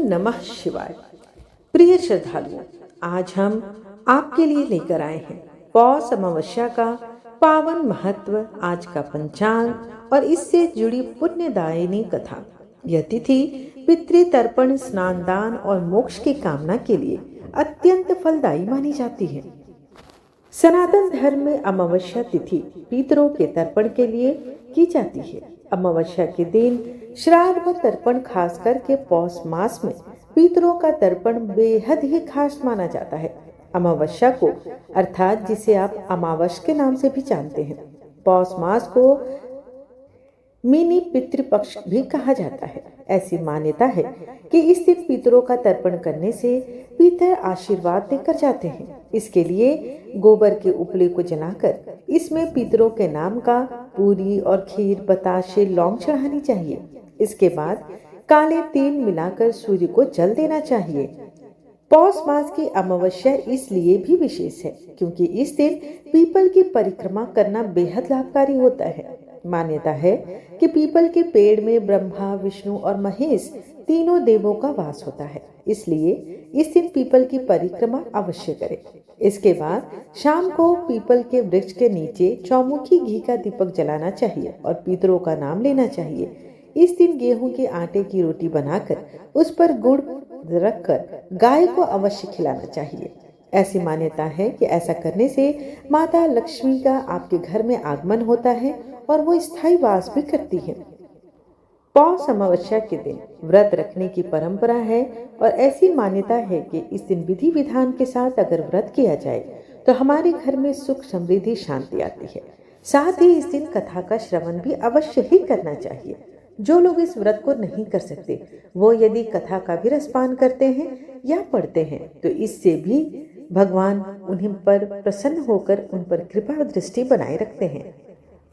नमः शिवाय। प्रिय श्रद्धालुओं, आज हम आपके लिए लेकर आए हैं पौष अमावस्या का पावन महत्व, आज का पंचांग और इससे जुड़ी पुण्यदायिनी कथा। यह तिथि पितृ तर्पण, स्नान दान और मोक्ष की कामना के लिए अत्यंत फलदायी मानी जाती है। सनातन धर्म में अमावस्या तिथि पितरों के तर्पण के लिए की जाती है। अमावस्या के दिन श्राद्ध व तर्पण, खास करके पौष मास में पितरों का तर्पण बेहद ही खास माना जाता है। अमावस्या को, अर्थात जिसे आप अमावस के नाम से भी जानते हैं, पौष मास को मिनी पितृपक्ष भी कहा जाता है। ऐसी मान्यता है कि इस दिन पितरों का तर्पण करने से पितर आशीर्वाद देकर जाते हैं। इसके लिए गोबर के उपले को जलाकर इसमें पितरों के नाम का पूरी और खीर, बताशे, लौंग चढ़ानी चाहिए। इसके बाद काले तिल मिलाकर सूर्य को जल देना चाहिए। पौष मास की अमावस्या इसलिए भी विशेष है क्योंकि इस दिन पीपल की परिक्रमा करना बेहद लाभकारी होता है। मान्यता है कि पीपल के पेड़ में ब्रह्मा, विष्णु और महेश तीनों देवों का वास होता है, इसलिए इस दिन पीपल की परिक्रमा अवश्य करें। इसके बाद शाम को पीपल के वृक्ष के नीचे चौमुखी घी का दीपक जलाना चाहिए और पितरों का नाम लेना चाहिए। इस दिन गेहूं के आटे की रोटी बनाकर उस पर गुड़ रखकर गाय को अवश्य खिलाना चाहिए। ऐसी मान्यता है कि ऐसा करने से माता लक्ष्मी का आपके घर में आगमन होता है और वो स्थायी वास भी करती है। पौष अमावस्या के दिन व्रत रखने की परंपरा है और ऐसी मान्यता है कि इस दिन विधि विधान के साथ अगर व्रत किया जाए तो हमारे घर में सुख, समृद्धि, शांति आती है। साथ ही इस दिन कथा का श्रवण भी अवश्य ही करना चाहिए। जो लोग इस व्रत को नहीं कर सकते वो यदि कथा का भी रसपान करते हैं या पढ़ते हैं तो इससे भी भगवान उन्हीं पर प्रसन्न होकर उन पर कृपा दृष्टि बनाए रखते हैं।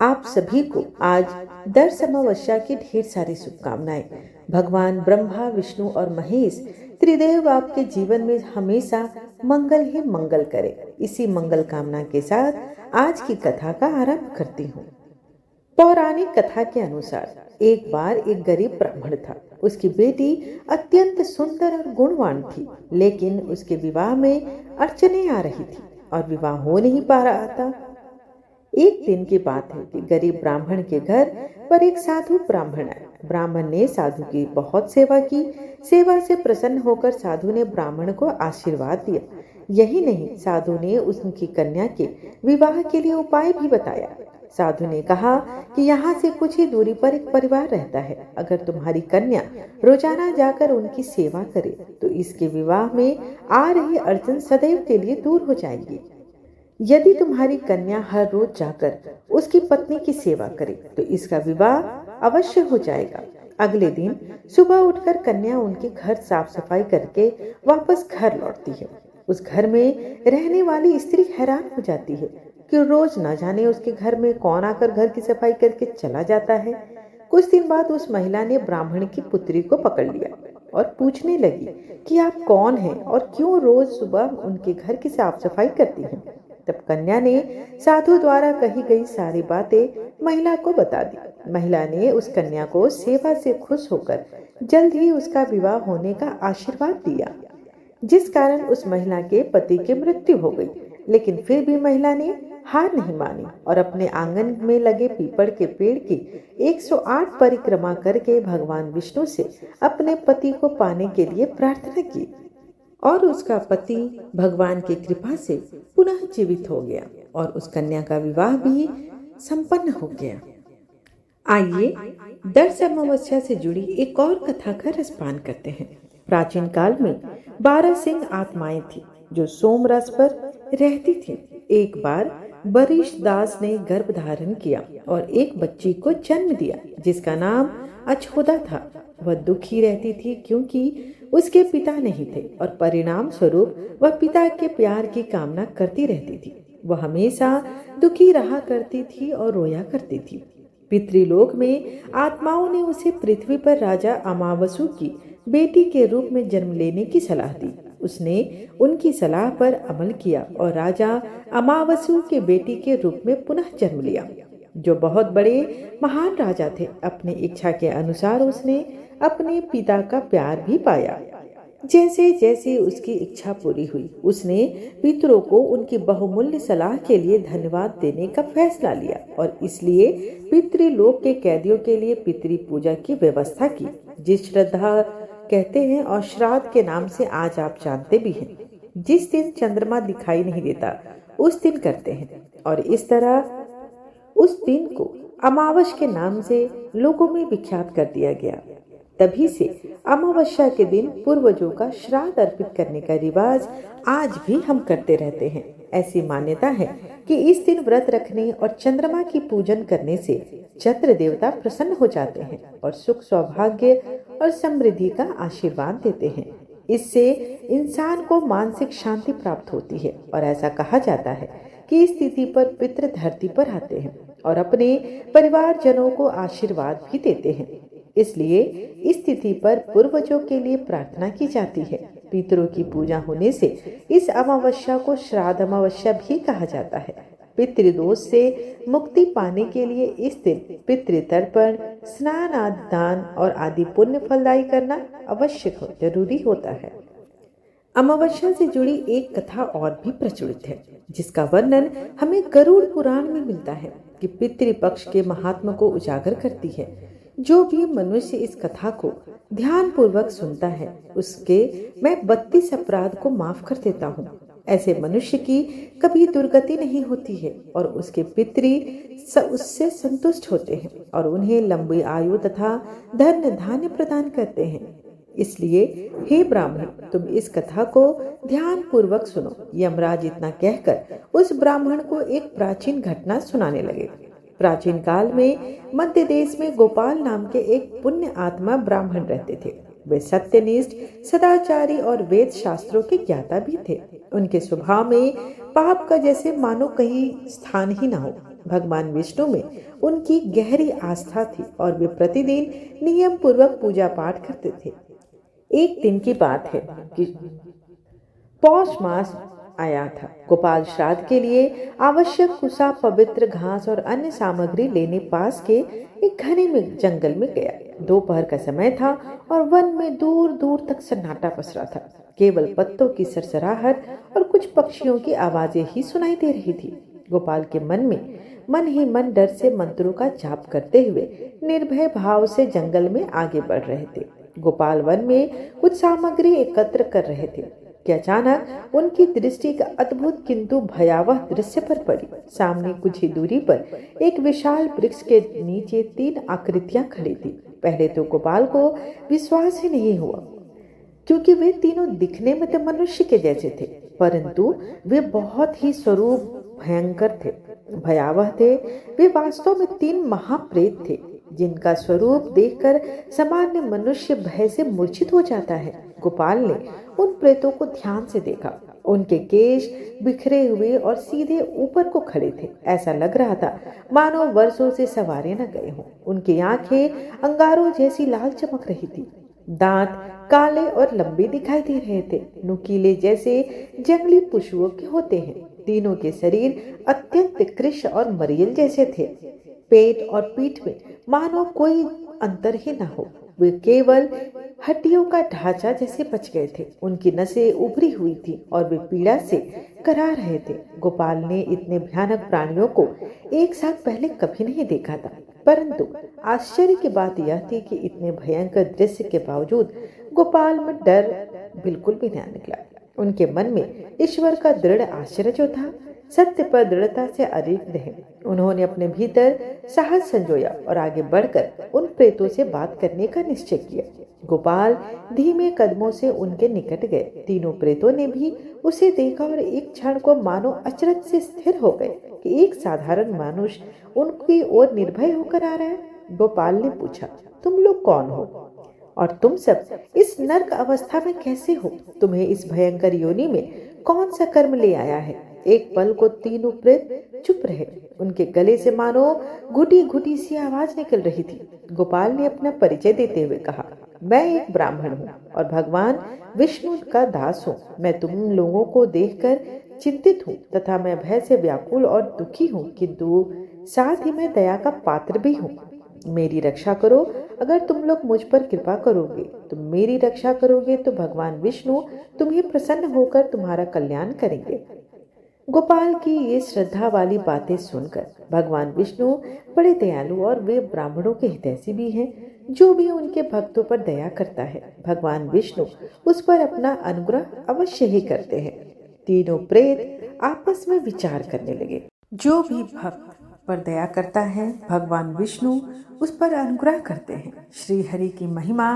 आप सभी को आज दर्श अमावस्या की ढेर सारी शुभकामनाएं। भगवान ब्रह्मा, विष्णु और महेश त्रिदेव आपके जीवन में हमेशा मंगल ही मंगल करे। इसी मंगल कामना के साथ आज की कथा का आरंभ करती हूँ। पौराणिक कथा के अनुसार एक बार एक गरीब ब्राह्मण था। उसकी बेटी अत्यंत सुंदर और गुणवान थी, लेकिन उसके विवाह में अड़चनें आ रही थी और विवाह हो नहीं पा रहा था। एक दिन की बात है कि गरीब ब्राह्मण के घर पर एक साधु ब्राह्मण आए। ब्राह्मण ने साधु की बहुत सेवा की। सेवा से प्रसन्न होकर साधु ने ब्राह्मण को आशीर्वाद दिया। यही नहीं, साधु ने उनकी कन्या के विवाह के लिए उपाय भी बताया। साधु ने कहा कि यहाँ से कुछ ही दूरी पर एक परिवार रहता है। अगर तुम्हारी कन्या रोजाना जाकर उनकी सेवा करे तो इसके विवाह में आ रही अड़चन सदैव के लिए दूर हो जाएगी। यदि तुम्हारी कन्या हर रोज जाकर उसकी पत्नी की सेवा करे तो इसका विवाह अवश्य हो जाएगा। अगले दिन सुबह उठकर कन्या उनके घर साफ सफाई करके वापस घर लौटती है। उस घर में रहने वाली स्त्री हैरान हो जाती है कि रोज न जाने उसके घर में कौन आकर घर की सफाई करके चला जाता है। कुछ दिन बाद उस महिला ने ब्राह्मण की पुत्री को पकड़ लिया और पूछने लगी कि आप कौन हैं और क्यों रोज सुबह उनके घर की साफ सफाई करती हैं। तब कन्या ने साधु द्वारा कही गई सारी बातें महिला को बता दी। महिला ने उस कन्या को सेवा से खुश होकर जल्द ही उसका विवाह होने का आशीर्वाद दिया, जिस कारण उस महिला के पति की मृत्यु हो गई। लेकिन फिर भी महिला ने हार नहीं मानी और अपने आंगन में लगे पीपल के पेड़ की 108 परिक्रमा करके भगवान विष्णु से अपने पति को पाने के लिए प्रार्थना की और उसका पति भगवान की कृपा से पुनः जीवित हो गया और उस कन्या का विवाह भी संपन्न हो गया। आइए दर्श अमावस्या से जुड़ी एक और कथा का रसपान करते हैं। प्राचीन काल में 12 सिंह आत्माएं थी जो सोम रस पर रहती थी। एक बार बरीश दास ने गर्भ धारण किया और एक बच्ची को जन्म दिया जिसका नाम अछोदा था। वह दुखी रहती थी क्योंकि उसके पिता नहीं थे और परिणाम स्वरूप वह पिता के प्यार की कामना करती रहती थी। वह हमेशा दुखी रहा करती थी और रोया करती थी। पितृलोक में आत्माओं ने उसे पृथ्वी पर राजा अमावसु की बेटी के रूप में जन्म लेने की सलाह दी। उसने उनकी सलाह पर अमल किया और राजा अमावसु के बेटी के रूप में पुनः जन्म लिया, जो बहुत बड़े महान राजा थे। अपनी इच्छा के अनुसार उसने अपने पिता का प्यार भी पाया। जैसे जैसे उसकी इच्छा पूरी हुई, उसने पितरों को उनकी बहुमूल्य सलाह के लिए धन्यवाद देने का फैसला लिया और इसलिए पितृलोक के कैदियों के लिए पितृ पूजा की व्यवस्था की, जिस श्रद्धा कहते हैं और श्राद्ध के नाम से आज आप जानते भी हैं। जिस दिन चंद्रमा दिखाई नहीं देता उस दिन करते हैं और इस तरह उस दिन को अमावस के नाम से लोगों में विख्यात कर दिया गया। तभी से अमावस्या के दिन पूर्वजों का श्राद्ध अर्पित करने का रिवाज आज भी हम करते रहते हैं। ऐसी मान्यता है कि इस दिन व्रत रखने और चंद्रमा की पूजन करने से चंद्र देवता प्रसन्न हो जाते हैं और सुख सौभाग्य और समृद्धि का आशीर्वाद देते हैं। इससे इंसान को मानसिक शांति प्राप्त होती है और ऐसा कहा जाता है कि इस तिथि पर पितृ धरती पर आते हैं और अपने परिवारजनों को आशीर्वाद भी देते हैं। इसलिए इस तिथि पर पूर्वजों के लिए प्रार्थना की जाती है। पितरों की पूजा होने से इस अमावस्या को श्राद्ध अमावस्या भी कहा जाता है। पितृदोष से मुक्ति पाने के लिए इस दिन पितृतर्पण, स्नान आदि दान और आदि पुण्य फलदायी करना अवश्य जरूरी होता है। अमावस्या से जुड़ी एक कथा और भी प्रचलित है, जिसका वर्णन हमें गरुड़ पुराण में मिलता है कि पितृपक्ष के महात्मा को उजागर करती है। जो भी मनुष्य इस कथा को ध्यान पूर्वक सुनता है उसके मैं 32 अपराध को माफ कर देता हूँ। ऐसे मनुष्य की कभी दुर्गति नहीं होती है और उसके पितृ उससे संतुष्ट होते हैं और उन्हें लंबी आयु तथा धन धान्य प्रदान करते हैं। इसलिए हे ब्राह्मण, तुम इस कथा को ध्यान पूर्वक सुनो। यमराज इतना कहकर उस ब्राह्मण को एक प्राचीन घटना सुनाने लगे। प्राचीन काल में मध्य देश में गोपाल नाम के एक पुण्य आत्मा ब्राह्मण रहते थे। वे सत्यनिष्ठ, सदाचारी और वेद शास्त्रों के ज्ञाता भी थे। उनके स्वभाव में पाप का जैसे मानो कहीं स्थान ही न हो। भगवान विष्णु में उनकी गहरी आस्था थी और वे प्रतिदिन नियम पूर्वक पूजा पाठ करते थे। एक दिन की बात है कि पौष मास आया था। गोपाल श्राद्ध के लिए आवश्यक कुसा, पवित्र घास और अन्य सामग्री लेने पास के एक घने में जंगल में गया। दोपहर का समय था और वन में दूर दूर तक सन्नाटा पसरा था। केवल पत्तों की सरसराहट और कुछ पक्षियों की आवाजें ही सुनाई दे रही थी। गोपाल के मन ही मन डर से मंत्रों का जाप करते हुए निर्भय भाव से जंगल में आगे बढ़ रहे थे। गोपाल वन में कुछ सामग्री एकत्र कर रहे थे कि अचानक उनकी दृष्टि का अद्भुत किंतु भयावह दृश्य पर पड़ी। सामने कुछ ही दूरी पर एक विशाल वृक्ष के नीचे 3 आकृतियां खड़ी थी। पहले तो गोपाल को विश्वास ही नहीं हुआ, क्योंकि वे तीनों दिखने में तो मनुष्य के जैसे थे, परंतु वे बहुत ही स्वरूप भयंकर थे, भयावह थे। वे वास्तव में 3 महाप्रेत थे, जिनका स्वरूप देखकर सामान्य मनुष्य भय से मूर्छित हो जाता है। गोपाल ने उन प्रेतों को ध्यान से देखा। उनके केश बिखरे हुए और सीधे ऊपर को खड़े थे। ऐसा लग रहा था मानो वर्षों से सवारे न गए हों। उनकी आंखें अंगारों जैसी लाल चमक रही थी। दांत काले और लंबे दिखाई दे रहे थे, नुकीले जैसे जंगली पशुओं के होते हैं। तीनों के शरीर अत्यंत कृश और मरियल जैसे थे। पेट और पीठ में मानो कोई अंतर ही न हो। वे केवल हड्डियों का ढांचा जैसे बच गए थे। उनकी नसें उभरी हुई थी और वे पीड़ा से करा रहे थे। गोपाल ने इतने भयानक प्राणियों को एक साथ पहले कभी नहीं देखा था, परंतु आश्चर्य की बात यह थी कि इतने भयंकर दृश्य के बावजूद गोपाल में डर बिल्कुल भी नहीं निकला। उनके मन में ईश्वर का दृढ़ आश्चर्य जो था, सत्य पर दृढ़ता से अरिग रहे। उन्होंने अपने भीतर साहस संजोया और आगे बढ़कर उन प्रेतों से बात करने का निश्चय किया। गोपाल धीमे कदमों से उनके निकट गए। तीनों प्रेतों ने भी उसे देखा और एक क्षण को मानो अचरज से स्थिर हो गए कि एक साधारण मनुष्य उनकी ओर निर्भय होकर आ रहा है। गोपाल ने पूछा, तुम लोग कौन हो और तुम सब इस नर्क अवस्था में कैसे हो? तुम्हें इस भयंकर योनि में कौन सा कर्म ले आया है? एक पल को तीनों प्रेत चुप रहे। उनके गले से मानो घुटी घुटी सी आवाज निकल रही थी। गोपाल ने अपना परिचय देते हुए कहा, मैं एक ब्राह्मण हूँ और भगवान विष्णु का दास हूँ। मैं तुम लोगों को देखकर चिंतित हूँ तथा मैं भय से व्याकुल और दुखी हूँ, किंतु साथ ही मैं दया का पात्र भी हूँ। मेरी रक्षा करो। अगर तुम लोग मुझ पर कृपा करोगे, तुम मेरी रक्षा करोगे, तो भगवान विष्णु तुम्हें प्रसन्न होकर तुम्हारा कल्याण करेंगे। गोपाल की ये श्रद्धा वाली बातें सुनकर भगवान विष्णु बड़े दयालु और वे ब्राह्मणों के हितैषी भी हैं। जो भी उनके भक्तों पर दया करता है, भगवान विष्णु उस पर अपना अनुग्रह अवश्य ही करते हैं। तीनों प्रेत आपस में विचार करने लगे। जो भी भक्त पर दया करता है, भगवान विष्णु उस पर अनुग्रह करते हैं। श्री हरि की महिमा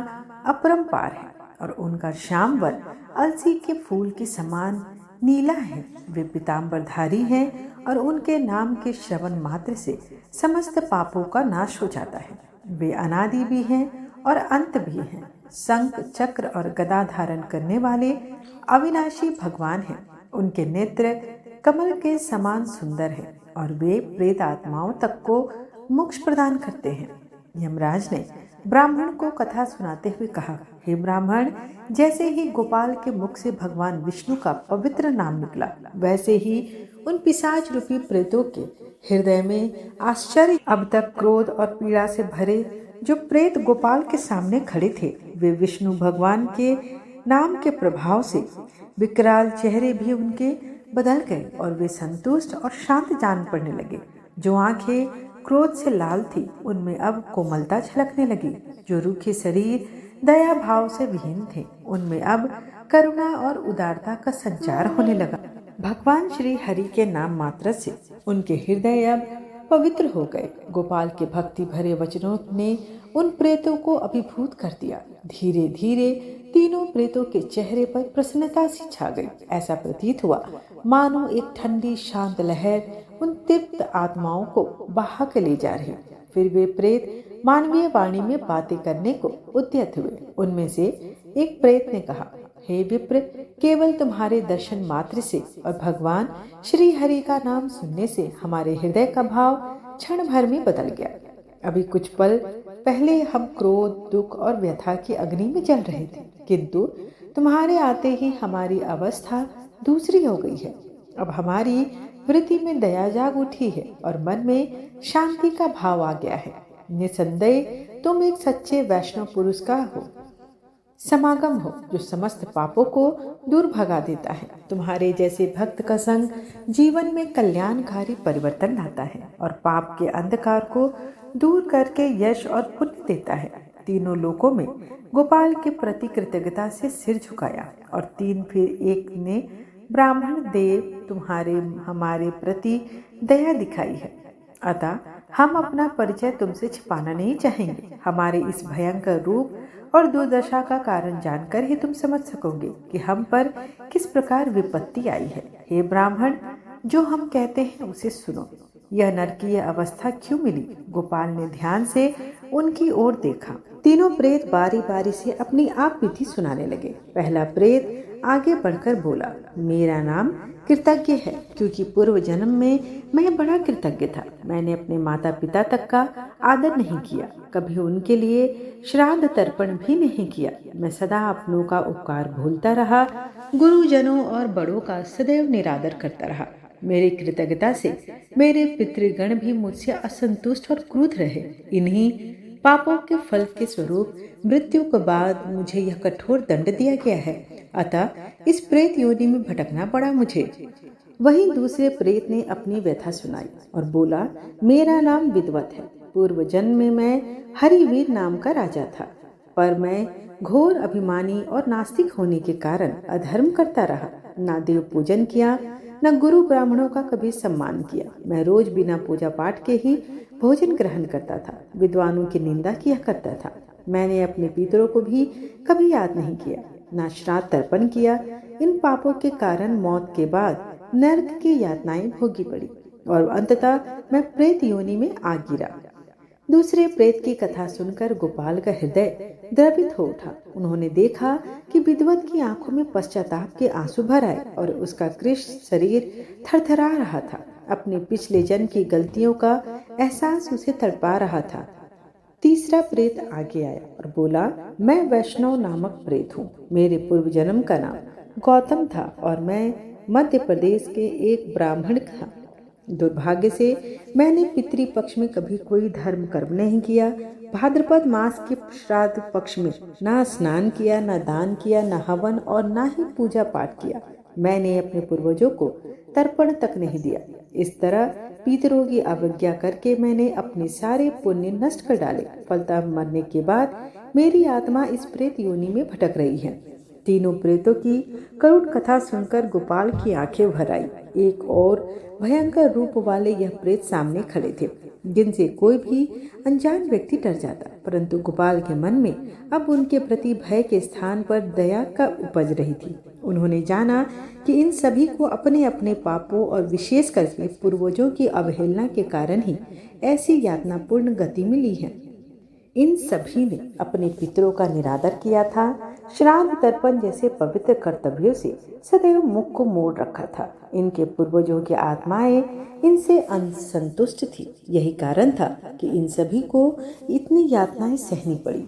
अपरंपार है और उनका श्याम वर अलसी के फूल के समान नीला है। वे पीताम्बरधारी हैं और उनके नाम के श्रवण मात्र से समस्त पापों का नाश हो जाता है। वे अनादि भी हैं और अंत भी हैं। शंख चक्र और गदा धारण करने वाले अविनाशी भगवान हैं। उनके नेत्र कमल के समान सुंदर है और वे प्रेत आत्माओं तक को मोक्ष प्रदान करते हैं। यमराज ने ब्राह्मण को कथा सुनाते हुए कहा, हे ब्राह्मण, जैसे ही गोपाल के मुख से भगवान विष्णु का पवित्र नाम निकला, वैसे ही उन पिशाच रूपी प्रेतों के हृदय में आश्चर्य, अब तक क्रोध और पीड़ा से भरे जो प्रेत गोपाल के सामने खड़े थे, वे विष्णु भगवान के नाम के प्रभाव से विकराल चेहरे भी उनके बदल गए और वे संतुष्ट और शांत जान पड़ने लगे। जो आंखें क्रोध से लाल थी, उनमें अब कोमलता झलकने लगी। जो रूखे शरीर दया भाव से विहीन थे, उनमें अब करुणा और उदारता का संचार होने लगा। भगवान श्री हरि के नाम मात्र से उनके हृदय अब पवित्र हो गए। गोपाल के भक्ति भरे वचनों ने उन प्रेतों को अभिभूत कर दिया। धीरे धीरे तीनों प्रेतों के चेहरे पर प्रसन्नता सी छा गई। ऐसा प्रतीत हुआ मानो एक ठंडी शांत लहर उन तृप्त आत्माओं को बहा के ले जा रही। फिर वे प्रेत मानवीय वाणी में बातें करने को उद्यत हुए। उनमें से एक प्रेत ने कहा, हे विप्र, केवल तुम्हारे दर्शन मात्र से और भगवान श्री हरि का नाम सुनने से हमारे हृदय का भाव क्षण भर में बदल गया। अभी कुछ पल पहले हम क्रोध, दुख और व्यथा की अग्नि में जल रहे थे, किंतु तुम्हारे आते ही हमारी अवस्था दूसरी हो गई है। अब हमारी वृत्ति में दया जाग उठी है और मन में शांति का भाव आ गया है। निसंदेह तुम एक सच्चे वैष्णव पुरुष का समागम हो, जो समस्त पापों को दूर भगा देता है। तुम्हारे जैसे भक्त का संग जीवन में कल्याणकारी परिवर्तन लाता है और पाप के अंधकार को दूर करके यश और पुण्य देता है। तीनों लोकों में गोपाल के प्रति कृतज्ञता से सिर झुकाया और तीन फिर एक ने, ब्राह्मण देव, तुम्हारे हमारे प्रति दया दिखाई है, अतः हम अपना परिचय तुमसे छिपाना नहीं चाहेंगे। हमारे इस भयंकर रूप और दुर्दशा का कारण जानकर ही तुम समझ सकोगे कि हम पर किस प्रकार विपत्ति आई है। हे ब्राह्मण, जो हम कहते हैं उसे सुनो। यह नरकीय अवस्था क्यों मिली? गोपाल ने ध्यान से उनकी ओर देखा। तीनों प्रेत बारी बारी से अपनी आप विधि सुनाने लगे। पहला प्रेत आगे बढ़कर बोला, मेरा नाम कृतज्ञ है, क्योंकि पूर्व जन्म में मैं बड़ा कृतज्ञ था। मैंने अपने माता पिता तक का आदर नहीं किया, कभी उनके लिए श्राद्ध तर्पण भी नहीं किया। मैं सदा अपनों का उपकार भूलता रहा, गुरुजनों और बड़ों का सदैव निरादर करता रहा। मेरी कृतज्ञता से मेरे पितृगण भी मुझसे असंतुष्ट और क्रुद्ध रहे। इन्हीं पापों के फल के स्वरूप मृत्यु के बाद मुझे यह कठोर दंड दिया गया है, अतः इस प्रेत योनि में भटकना पड़ा मुझे। वहीं दूसरे प्रेत ने अपनी व्यथा सुनाई और बोला, मेरा नाम विद्वत है। पूर्व जन्म में मैं हरिवीर नाम का राजा था, पर मैं घोर अभिमानी और नास्तिक होने के कारण अधर्म करता रहा। ना देव पूजन किया, न गुरु ब्राह्मणों का कभी सम्मान किया। मैं रोज बिना पूजा पाठ के ही भोजन ग्रहण करता था, विद्वानों की निंदा किया करता था। मैंने अपने पितरों को भी कभी याद नहीं किया, न श्राद्ध तर्पण किया। इन पापों के कारण मौत के बाद नरक की यातनाएं भोगी पड़ी और अंततः मैं प्रेत योनि में आ गिरा। दूसरे प्रेत की कथा सुनकर गोपाल का हृदय द्रवित हो उठा। उन्होंने देखा कि विद्वत की आंखों में पश्चाताप के आंसू भर आए और उसका कृष्ण शरीर थरथरा रहा था। अपने पिछले जन्म की गलतियों का एहसास उसे तड़पा रहा था। तीसरा प्रेत आगे आया और बोला, मैं वैष्णव नामक प्रेत हूँ। मेरे पूर्व जन्म का नाम गौतम था और मैं मध्य प्रदेश के एक ब्राह्मण था। दुर्भाग्य से मैंने पितृपक्ष में कभी कोई धर्म कर्म नहीं किया। भाद्रपद मास के श्राद्ध पक्ष में ना स्नान किया, ना दान किया, ना हवन और ना ही पूजा पाठ किया। मैंने अपने पूर्वजों को तर्पण तक नहीं दिया। इस तरह पितरों की अवज्ञा करके मैंने अपने सारे पुण्य नष्ट कर डाले। फलतः मरने के बाद मेरी आत्मा इस प्रेत योनि में भटक रही है। तीनों प्रेतों की करुण कथा सुनकर गोपाल की आंखें भर आई। एक और भयंकर रूप वाले यह प्रेत सामने खड़े थे, जिनसे कोई भी अनजान व्यक्ति डर जाता, परंतु गोपाल के मन में अब उनके प्रति भय के स्थान पर दया का उपज रही थी। उन्होंने जाना कि इन सभी को अपने अपने पापों और विशेष करके पूर्वजों की अवहेलना के कारण ही ऐसी यातनापूर्ण गति मिली है। इन सभी ने अपने पितरों का निरादर किया था, श्राद्ध तर्पण जैसे पवित्र कर्तव्यों से सदैव मुख को मोड़ रखा था। इनके पूर्वजों की आत्माएं इनसे असंतुष्ट थी। यही कारण था कि इन सभी को इतनी यातनाएं सहनी पड़ी।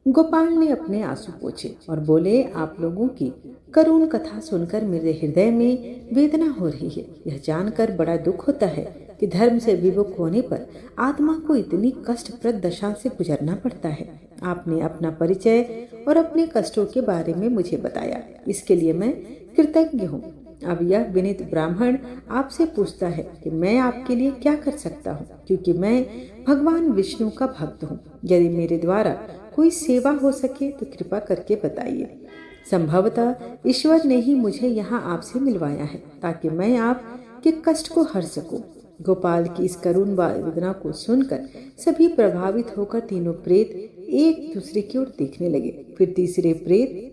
गोपाल ने अपने आंसू पोंछे और बोले, आप लोगों की करुण कथा सुनकर मेरे हृदय में वेदना हो रही है। यह जानकर बड़ा दुख होता है कि धर्म से विमुख होने पर आत्मा को इतनी कष्टप्रद दशा से गुजरना पड़ता है। आपने अपना परिचय और अपने कष्टों के बारे में मुझे बताया, इसके लिए मैं कृतज्ञ हूँ। अब यह विनीत ब्राह्मण आपसे पूछता है कि मैं आपके लिए क्या कर सकता हूँ, क्योंकि मैं भगवान विष्णु का भक्त हूँ। यदि मेरे द्वारा कोई सेवा हो सके तो कृपा करके बताइए। संभवतः ईश्वर ने ही मुझे यहाँ आपसे मिलवाया है ताकि मैं आपके कष्ट को हर सकूं। गोपाल की इस करुण वेदना को सुनकर सभी प्रभावित होकर तीनों प्रेत एक दूसरे की ओर देखने लगे। फिर तीसरे प्रेत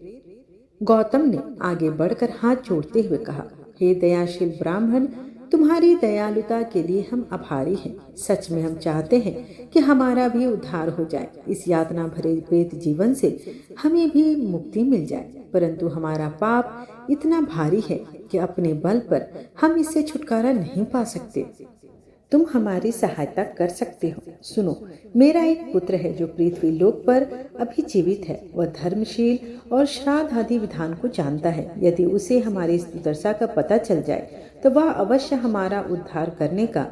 गौतम ने आगे बढ़कर हाथ जोड़ते हुए कहा, हे दयाशील ब्राह्मण, तुम्हारी दयालुता के लिए हम आभारी हैं। सच में हम चाहते हैं कि हमारा भी उद्धार हो जाए। इस यातना भरे प्रेत जीवन से हमें भी मुक्ति मिल जाए, परंतु हमारा पाप इतना भारी है कि अपने बल पर हम इससे छुटकारा नहीं पा सकते। तुम हमारी सहायता कर सकते हो। सुनो, मेरा एक पुत्र है जो पृथ्वी लोक पर अभी जीवित है। वह धर्मशील और श्राद्ध आदि विधान को जानता है। यदि उसे हमारी इस दुर्दशा का पता चल जाए तो वह अवश्य हमारा उद्धार करने का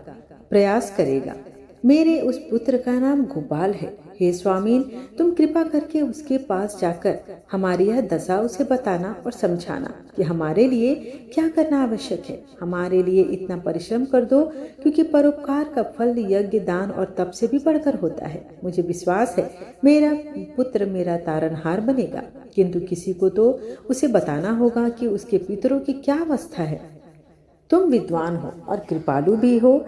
प्रयास करेगा। मेरे उस पुत्र का नाम गोपाल है। हे स्वामी, तुम कृपा करके उसके पास जाकर हमारी यह दशा उसे बताना और समझाना कि हमारे लिए क्या करना आवश्यक है। हमारे लिए इतना परिश्रम कर दो, क्योंकि परोपकार का फल यज्ञ, दान और तप से भी बढ़कर होता है। मुझे विश्वास है मेरा पुत्र मेरा तारनहार बनेगा, किंतु किसी को तो उसे बताना होगा कि उसके पितरों की क्या अवस्था है। तुम विद्वान हो और कृपालु भी हो,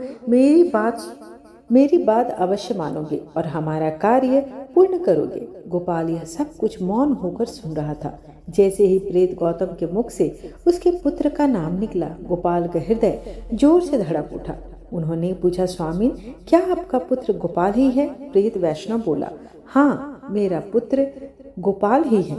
मेरी बात अवश्य मानोगे और हमारा कार्य पूर्ण करोगे। गोपाल यह सब कुछ मौन होकर सुन रहा था। जैसे ही प्रेत गौतम के मुख से उसके पुत्र का नाम निकला, गोपाल का हृदय जोर से धड़क उठा। उन्होंने पूछा, स्वामी, क्या आपका पुत्र गोपाल ही है? प्रेत वैष्णव बोला, हाँ, मेरा पुत्र गोपाल ही है।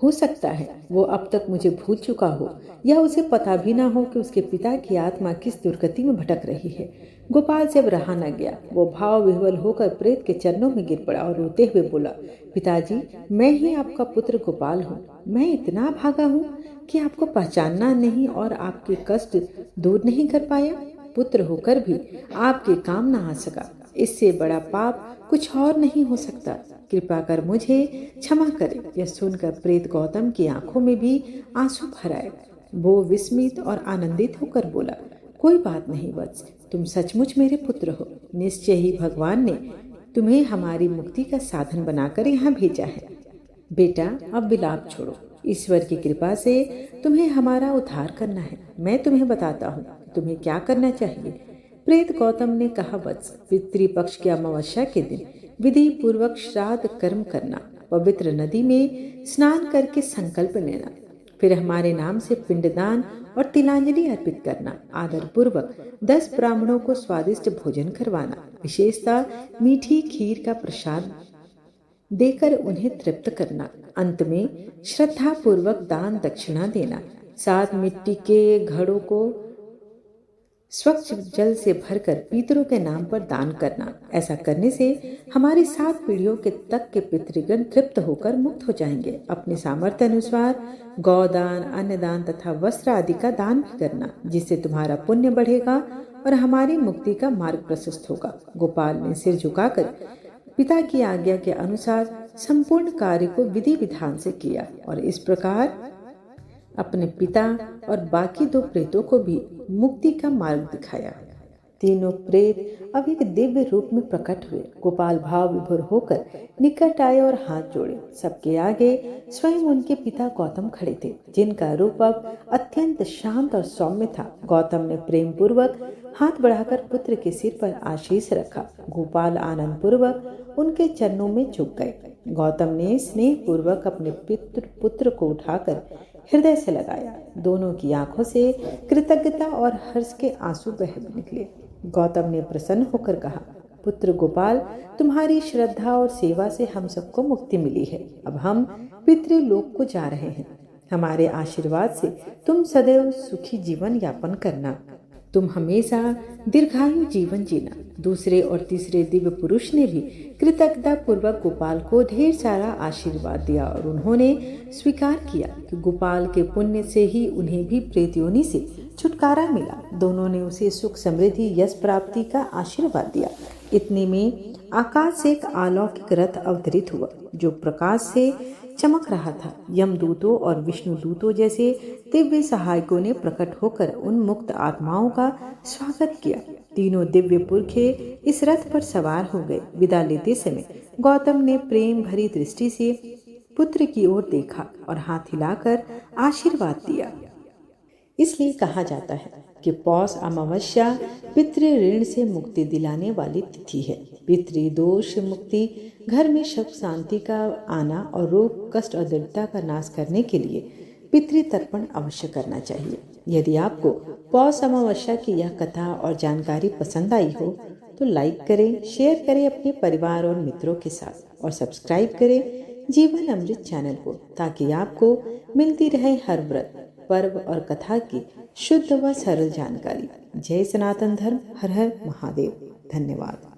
हो सकता है वो अब तक मुझे भूल चुका हो या उसे पता भी ना हो कि उसके पिता की आत्मा किस दुर्गति में भटक रही है। गोपाल से अब रहा न गया। वो भाव विह्वल होकर प्रेत के चरणों में गिर पड़ा और रोते हुए बोला, पिताजी, मैं ही आपका पुत्र गोपाल हूँ। मैं इतना भागा हूँ कि आपको पहचानना नहीं और आपके कष्ट दूर नहीं कर पाया। पुत्र होकर भी आपके काम न आ सका। इससे बड़ा पाप कुछ और नहीं हो सकता। कृपा कर मुझे क्षमा करें। यह सुनकर प्रेत गौतम की आंखों में भी आंसू भर आए। वो विस्मित और आनंदित होकर बोला, कोई बात नहीं वत्स, तुम सचमुच मेरे पुत्र हो। निश्चय ही भगवान ने तुम्हें हमारी मुक्ति का साधन बनाकर यहाँ भेजा है। बेटा, अब विलाप छोड़ो। ईश्वर की कृपा से तुम्हें हमारा उद्धार करना है। मैं तुम्हें बताता हूँ तुम्हें क्या करना चाहिए। प्रेत गौतम ने कहा, वत्स, पितृपक्ष की अमावस्या के दिन विधि पूर्वक श्राद्ध कर्म करना, पवित्र नदी में स्नान करके संकल्प लेना, फिर हमारे नाम से पिंडदान और तिलांजलि अर्पित करना, आदर पूर्वक 10 ब्राह्मणों को स्वादिष्ट भोजन करवाना, विशेषतः मीठी खीर का प्रसाद देकर उन्हें तृप्त करना, अंत में श्रद्धा पूर्वक दान दक्षिणा देना, 7 मिट्टी के घड़ों को स्वच्छ जल से भरकर पितरों के नाम पर दान करना। ऐसा करने से हमारी 7 पीढ़ियों के तक के पितृगण तृप्त होकर मुक्त हो जाएंगे। अपने सामर्थ्य अनुसार गौदान, अन्नदान तथा वस्त्र आदि का दान भी करना, जिससे तुम्हारा पुण्य बढ़ेगा और हमारी मुक्ति का मार्ग प्रशस्त होगा। गोपाल ने सिर झुकाकर पिता की आज्ञा के अनुसार संपूर्ण कार्य को विधि विधान से किया और इस प्रकार अपने पिता और बाकी 2 प्रेतों को भी मुक्ति का मार्ग दिखाया। तीनों प्रेत अब एक दिव्य रूप में प्रकट हुए। गोपाल भाव विभोर होकर निकट आए और हाथ जोड़े। सबके आगे स्वयं उनके पिता गौतम खड़े थे, जिनका रूप अब अत्यंत शांत और सौम्य था। गौतम ने प्रेम पूर्वक हाथ बढ़ाकर पुत्र के सिर पर आशीष रखा। गोपाल आनंद पूर्वक उनके चरणों में झुक गए। गौतम ने स्नेह पूर्वक अपने पुत्र को उठाकर हृदय से लगाया। दोनों की आंखों से कृतज्ञता और हर्ष के आंसू बह निकले। गौतम ने प्रसन्न होकर कहा, पुत्र गोपाल, तुम्हारी श्रद्धा और सेवा से हम सबको मुक्ति मिली है। अब हम पितृलोक को जा रहे हैं। हमारे आशीर्वाद से तुम सदैव सुखी जीवन यापन करना। तुम हमेशा दीर्घायु जीवन जीना। दूसरे और तीसरे दिव्य पुरुष ने भी कृतज्ञता पूर्वक गोपाल को ढेर सारा आशीर्वाद दिया और उन्होंने स्वीकार किया कि गोपाल के पुण्य से ही उन्हें भी प्रेत योनि से छुटकारा मिला। दोनों ने उसे सुख, समृद्धि, यश प्राप्ति का आशीर्वाद दिया। इतने में आकाश से एक अलौकिक रथ अवतरित हुआ, जो प्रकाश से चमक रहा था। यमदूतों और विष्णु दूतों जैसे दिव्य सहायकों ने प्रकट होकर उन मुक्त आत्माओं का स्वागत किया। तीनों दिव्य पुरखे इस रथ पर सवार हो गए। विदा लेते समय गौतम ने प्रेम भरी दृष्टि से पुत्र की ओर देखा और हाथ हिलाकर आशीर्वाद दिया। इसलिए कहा जाता है कि पौष अमावस्या पितृ ऋण से मुक्ति दिलाने वाली तिथि है। पितृ दोष मुक्ति, घर में सुख शांति का आना और रोग, कष्ट और दरिद्रता का नाश करने के लिए पितृ तर्पण अवश्य करना चाहिए। यदि आपको पौष अमावस्या की यह कथा और जानकारी पसंद आई हो तो लाइक करें, शेयर करें अपने परिवार और मित्रों के साथ और सब्सक्राइब करें जीवन अमृत चैनल को, ताकि आपको मिलती रहे हर व्रत, पर्व और कथा की शुद्ध व सरल जानकारी। जय सनातन धर्म। हर हर महादेव। धन्यवाद।